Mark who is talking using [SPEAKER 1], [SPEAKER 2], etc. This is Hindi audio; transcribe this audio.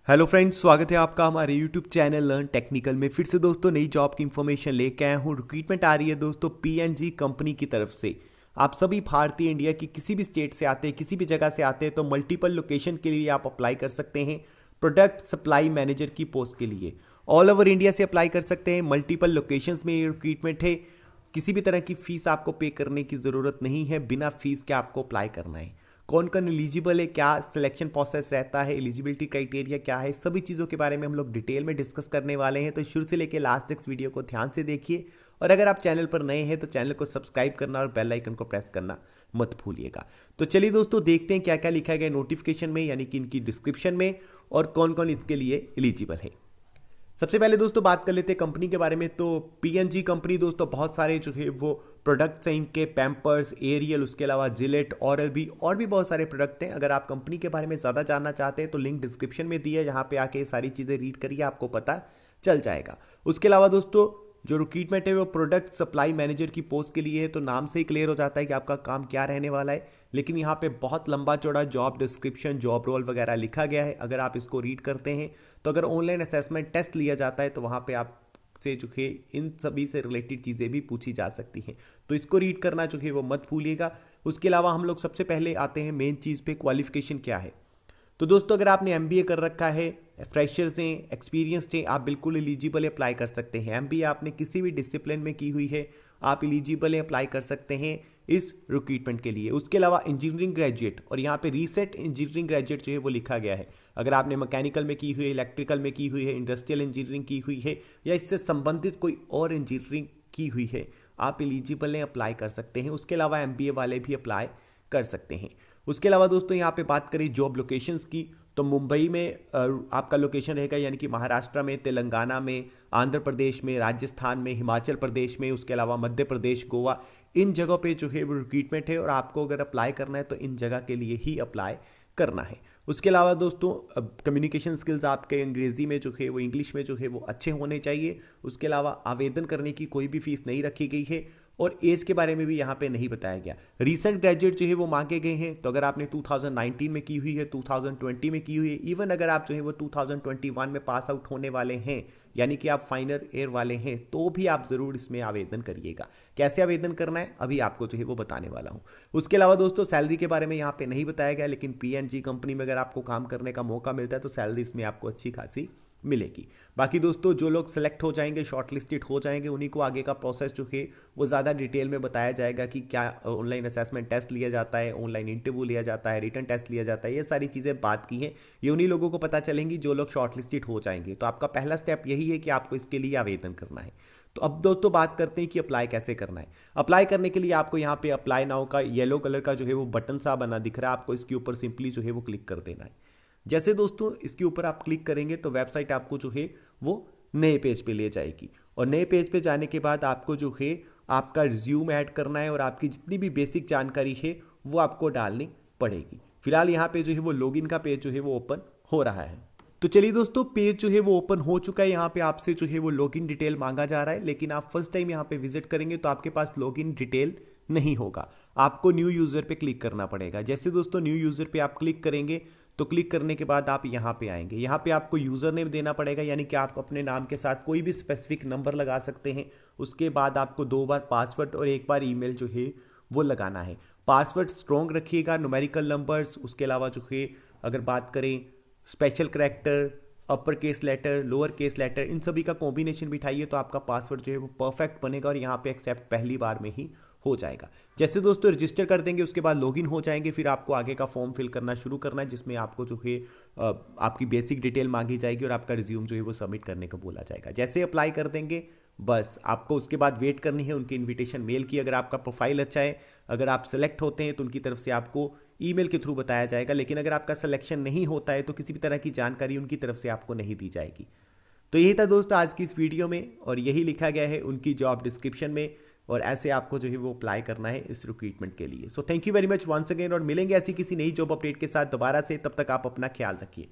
[SPEAKER 1] हेलो फ्रेंड्स, स्वागत है आपका हमारे यूट्यूब चैनल लर्न टेक्निकल में। फिर से दोस्तों नई जॉब की इन्फॉर्मेशन लेके आया हूँ। रिक्रूटमेंट आ रही है दोस्तों पीएनजी कंपनी की तरफ से। आप सभी भारतीय इंडिया की किसी भी स्टेट से आते हैं, किसी भी जगह से आते हैं तो मल्टीपल लोकेशन के लिए आप अप्लाई कर सकते हैं। प्रोडक्ट सप्लाई मैनेजर की पोस्ट के लिए ऑल ओवर इंडिया से अप्लाई कर सकते हैं। मल्टीपल लोकेशंस में ये रिक्रूटमेंट है। किसी भी तरह की फीस आपको पे करने की ज़रूरत नहीं है। बिना फीस के आपको अप्लाई करना है। कौन कौन एलिजिबल है, क्या सिलेक्शन प्रोसेस रहता है, एलिजिबिलिटी क्राइटेरिया क्या है, सभी चीज़ों के बारे में हम लोग डिटेल में डिस्कस करने वाले हैं। तो शुरू से लेकर लास्ट तक इस वीडियो को ध्यान से देखिए। और अगर आप चैनल पर नए हैं तो चैनल को सब्सक्राइब करना और बेल आइकन को प्रेस करना मत भूलिएगा। तो चलिए दोस्तों देखते हैं क्या क्या लिखा गया नोटिफिकेशन में, यानी कि इनकी डिस्क्रिप्शन में, और कौन कौन इसके लिए एलिजिबल है। सबसे पहले दोस्तों बात कर लेते हैं कंपनी के बारे में। तो पीएनजी कंपनी दोस्तों बहुत सारे जो है वो प्रोडक्ट्स हैं इनके, पैम्पर्स, एरियल, उसके अलावा जिलेट, ऑरल बी और भी बहुत सारे प्रोडक्ट हैं। अगर आप कंपनी के बारे में ज़्यादा जानना चाहते हैं तो लिंक डिस्क्रिप्शन में दिया है, जहाँ पे आके ये सारी चीज़ें रीड करिए, आपको पता चल जाएगा। उसके अलावा दोस्तों जो रिक्रूटमेंट है वो प्रोडक्ट सप्लाई मैनेजर की पोस्ट के लिए है। तो नाम से ही क्लियर हो जाता है कि आपका काम क्या रहने वाला है। लेकिन यहाँ पे बहुत लंबा चौड़ा जॉब डिस्क्रिप्शन, जॉब रोल वगैरह लिखा गया है। अगर आप इसको रीड करते हैं तो अगर ऑनलाइन असेसमेंट टेस्ट लिया जाता है तो वहाँ पे आप से जो है इन सभी से रिलेटेड चीज़ें भी पूछी जा सकती हैं। तो इसको रीड करना जो है वो मत भूलिएगा। उसके अलावा हम लोग सबसे पहले आते हैं मेन चीज़ पे, क्वालिफिकेशन क्या है। तो दोस्तों अगर आपने एमबीए कर रखा है, फ्रेशर्स हैं, एक्सपीरियंस्ड हैं, आप बिल्कुल एलिजिबल अप्लाई कर सकते हैं। एमबीए आपने किसी भी डिसिप्लिन में की हुई है, आप एलिजिबल अप्लाई कर सकते हैं इस रिक्रूटमेंट के लिए। उसके अलावा इंजीनियरिंग ग्रेजुएट, और यहाँ पे रीसेट इंजीनियरिंग ग्रेजुएट जो है वो लिखा गया है। अगर आपने मैकेनिकल में की हुई है, इलेक्ट्रिकल में की हुई है, इंडस्ट्रियल इंजीनियरिंग की हुई है, या इससे संबंधित कोई और इंजीनियरिंग की हुई है, आप एलिजिबल अप्लाई कर सकते हैं। उसके अलावा एमबीए वाले भी अप्लाई कर सकते हैं। उसके अलावा दोस्तों यहाँ पे बात करें जॉब लोकेशंस की, तो मुंबई में आपका लोकेशन रहेगा, यानी कि महाराष्ट्र में, तेलंगाना में, आंध्र प्रदेश में, राजस्थान में, हिमाचल प्रदेश में, उसके अलावा मध्य प्रदेश, गोवा, इन जगहों पे जो है वो रिक्रूटमेंट है। और आपको अगर अप्लाई करना है तो इन जगह के लिए ही अप्लाई करना है। उसके अलावा दोस्तों कम्युनिकेशन स्किल्स आपके अंग्रेजी में जो है वो, इंग्लिश में जो है वो अच्छे होने चाहिए। उसके अलावा आवेदन करने की कोई भी फीस नहीं रखी गई है और एज के बारे में भी यहाँ पे नहीं बताया गया। रीसेंट ग्रेजुएट जो है वो मांगे गए हैं। तो अगर आपने 2019 में की हुई है, 2020 में की हुई है, इवन अगर आप जो है वो 2021 में पास आउट होने वाले हैं, यानी कि आप फाइनल ईयर वाले हैं, तो भी आप ज़रूर इसमें आवेदन करिएगा। कैसे आवेदन करना है अभी आपको जो है वो बताने वाला हूँ। उसके अलावा दोस्तों सैलरी के बारे में यहाँ पे नहीं बताया गया, लेकिन पीएनजी कंपनी में अगर आपको काम करने का मौका मिलता है तो सैलरी इसमें आपको अच्छी खासी मिलेगी। बाकी दोस्तों जो लोग सेलेक्ट हो जाएंगे, शॉर्टलिस्टेड हो जाएंगे, उन्हीं को आगे का प्रोसेस जो है वो ज़्यादा डिटेल में बताया जाएगा कि क्या ऑनलाइन असेसमेंट टेस्ट लिया जाता है, ऑनलाइन इंटरव्यू लिया जाता है, रिटन टेस्ट लिया जाता है। ये सारी चीज़ें बात की हैं, ये उन्हीं लोगों को पता चलेंगी जो लोग शॉर्टलिस्टेड हो जाएंगे। तो आपका पहला स्टेप यही है कि आपको इसके लिए आवेदन करना है। तो अब दोस्तों बात करते हैं कि अप्लाई कैसे करना है। अप्लाई करने के लिए आपको यहाँ पे अप्लाई नाउ का येलो कलर का जो है वो बटन सा बना दिख रहा है, आपको इसके ऊपर सिंपली जो है वो क्लिक कर देना है। जैसे दोस्तों इसके ऊपर आप क्लिक करेंगे तो वेबसाइट आपको जो है वो नए पेज पे ले जाएगी। और नए पेज पे जाने के बाद आपको जो है आपका रिज्यूम ऐड करना है और आपकी जितनी भी बेसिक जानकारी है वो आपको डालनी पड़ेगी। फिलहाल यहाँ पे जो है वो लॉगिन का पेज जो है वो ओपन हो रहा है। तो चलिए दोस्तों पेज जो है वो ओपन हो चुका है। यहाँ पे आपसे जो है वो लॉगिन डिटेल मांगा जा रहा है, लेकिन आप फर्स्ट टाइम यहाँ पे विजिट करेंगे तो आपके पास लॉगिन डिटेल नहीं होगा। आपको न्यू यूज़र पे क्लिक करना पड़ेगा। जैसे दोस्तों न्यू यूज़र पे आप क्लिक करेंगे तो क्लिक करने के बाद आप यहाँ पे आएंगे। यहाँ पे आपको यूज़र नेम देना पड़ेगा, यानी कि आप अपने नाम के साथ कोई भी स्पेसिफिक नंबर लगा सकते हैं। उसके बाद आपको 2 बार पासवर्ड और 1 बार ईमेल जो है वो लगाना है। पासवर्ड स्ट्रॉन्ग रखिएगा, न्यूमेरिकल नंबर्स। उसके अलावा जो है अगर बात करें special character, upper case letter, lower case letter, इन सभी का कॉम्बिनेशन बिठाइए तो आपका पासवर्ड जो है वो परफेक्ट बनेगा और यहाँ पे एक्सेप्ट पहली बार में ही हो जाएगा। जैसे दोस्तों रजिस्टर कर देंगे उसके बाद लॉगिन हो जाएंगे, फिर आपको आगे का फॉर्म फिल करना शुरू करना है, जिसमें आपको जो है आपकी बेसिक डिटेल मांगी जाएगी और आपका रिज्यूम जो है वो सबमिट करने को बोला जाएगा। जैसे अप्लाई कर देंगे बस आपको उसके बाद वेट करनी है उनकी इन्विटेशन मेल की। अगर आपका प्रोफाइल अच्छा है, अगर आप सेलेक्ट होते हैं तो उनकी तरफ से आपको ईमेल के थ्रू बताया जाएगा। लेकिन अगर आपका सिलेक्शन नहीं होता है तो किसी भी तरह की जानकारी उनकी तरफ से आपको नहीं दी जाएगी। तो यही था दोस्तों आज की इस वीडियो में, और यही लिखा गया है उनकी जॉब डिस्क्रिप्शन में, और ऐसे आपको जो है वो अप्लाई करना है इस रिक्रूटमेंट के लिए। So thank you very much once again, और मिलेंगे ऐसी किसी नई जॉब अपडेट के साथ दोबारा से। तब तक आप अपना ख्याल रखिए।